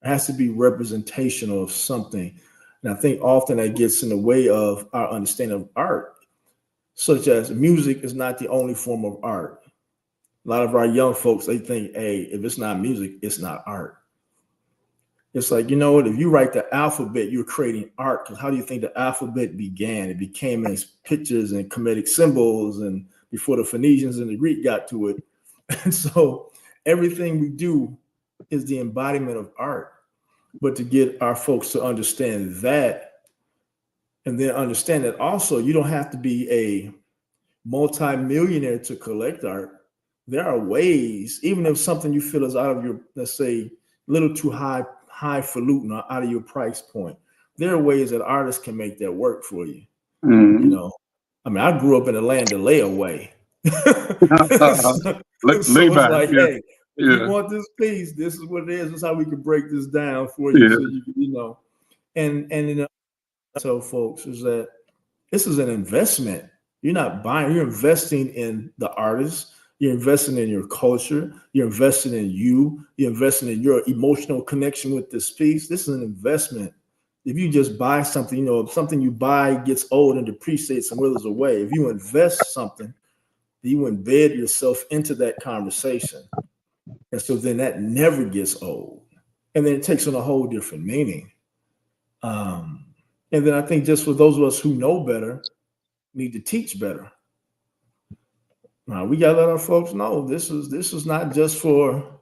has to be representational of something. And I think often that gets in the way of our understanding of art, such as music is not the only form of art. A lot of our young folks, they think, hey, if it's not music, it's not art. It's like, you know what, if you write the alphabet, you're creating art. Because how do you think the alphabet began? It became as pictures and comedic symbols, and before the Phoenicians and the Greek got to it. And so everything we do is the embodiment of art. But to get our folks to understand that, and then understand that also you don't have to be a multi-millionaire to collect art. There are ways, even if something you feel is out of your, let's say, a little too highfalutin or out of your price point, there are ways that artists can make that work for you. You know, I mean, I grew up in a land of layaway. So it's like, hey, if you want this piece, this is what it is. This is how we can break this down for you. So you know, and tell folks is that this is an investment. You're not buying, you're investing in the artist. You're investing in your culture. You're investing in you. You're investing in your emotional connection with this piece. This is an investment. If you just buy something, you know, something you buy gets old and depreciates and withers away. If you invest something, you embed yourself into that conversation. And so then that never gets old. And then it takes on a whole different meaning. And then I think just for those of us who know better, need to teach better. Now, we got to let our folks know this is not just for,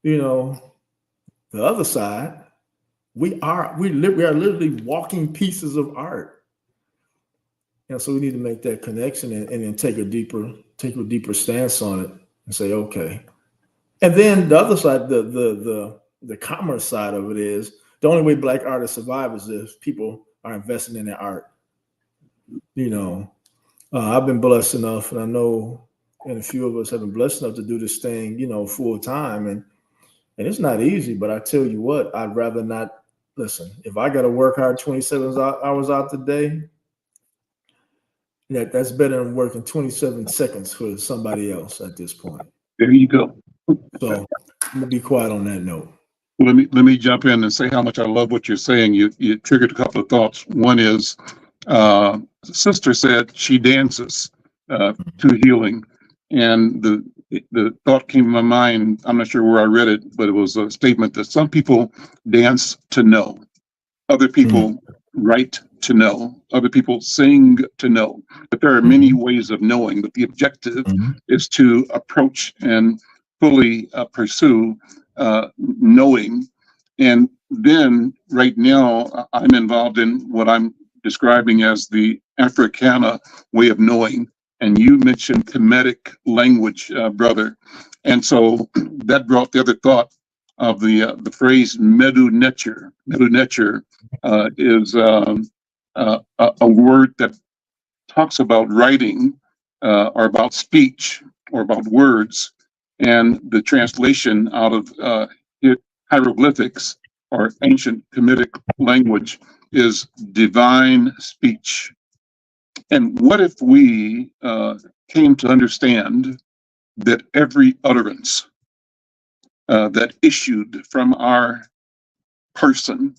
you know, the other side. We are literally walking pieces of art. And so we need to make that connection and then take a deeper stance on it and say, okay. And then the other side, the commerce side of it is the only way Black artists survive is if people are investing in their art. You know, I've been blessed enough, and I know, and a few of us have been blessed enough to do this thing, you know, full time, and it's not easy. But I tell you what, I'd rather not. Listen, if I got to work hard 27 hours out the day, that's better than working 27 seconds for somebody else at this point. There you go. So I'm gonna be quiet on that note. Let me jump in and say how much I love what you're saying. You triggered a couple of thoughts. One is, sister said she dances to healing, and the thought came to my mind. I'm not sure where I read it, but it was a statement that some people dance to know, other people write to know, other people sing to know. But there are many ways of knowing. But the objective is to approach and fully pursue knowing. And then right now I'm involved in what I'm describing as the Africana way of knowing, and you mentioned comedic language, brother. And so that brought the other thought of the phrase medu netur. Medu netur is a word that talks about writing or about speech or about words. And the translation out of hieroglyphics or ancient Kemetic language is divine speech. And what if we came to understand that every utterance that issued from our person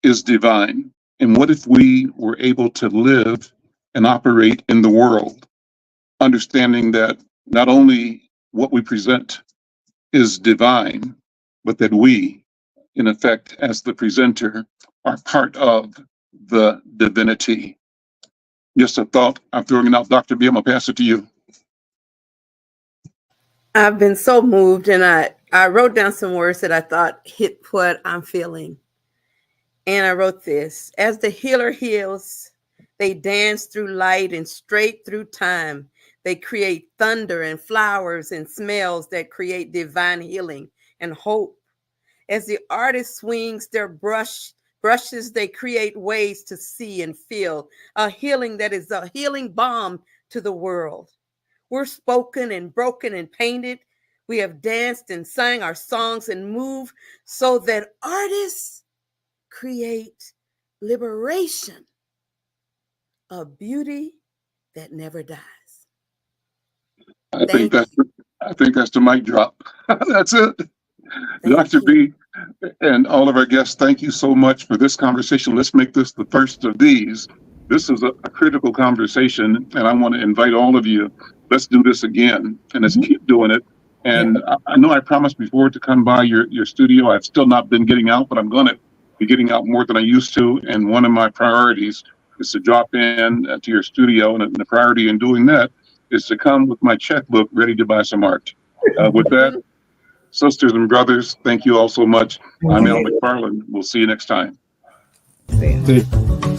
is divine? And what if we were able to live and operate in the world, understanding that not only what we present is divine, but that we, in effect, as the presenter, are part of the divinity? Just a thought. I'm throwing it out. Dr. B, I'm going to pass it to you. I've been so moved, and I wrote down some words that I thought hit what I'm feeling. And I wrote this: as the healer heals, they dance through light and straight through time. They create thunder and flowers and smells that create divine healing and hope. As the artist swings their brushes, they create ways to see and feel a healing that is a healing balm to the world. We're spoken and broken and painted. We have danced and sang our songs and moved so that artists create liberation, a beauty that never dies. I think that's the mic drop. That's it. Dr. B and all of our guests, thank you so much for this conversation. Let's make this the first of these. This is a critical conversation, and I want to invite all of you. Let's do this again, and let's keep doing it. And I know I promised before to come by your studio. I've still not been getting out, but I'm going to be getting out more than I used to. And one of my priorities is to drop in to your studio, and the priority in doing that is to come with my checkbook ready to buy some art. With that, sisters and brothers, thank you all so much. I'm Al McFarlane. We'll see you next time. See you.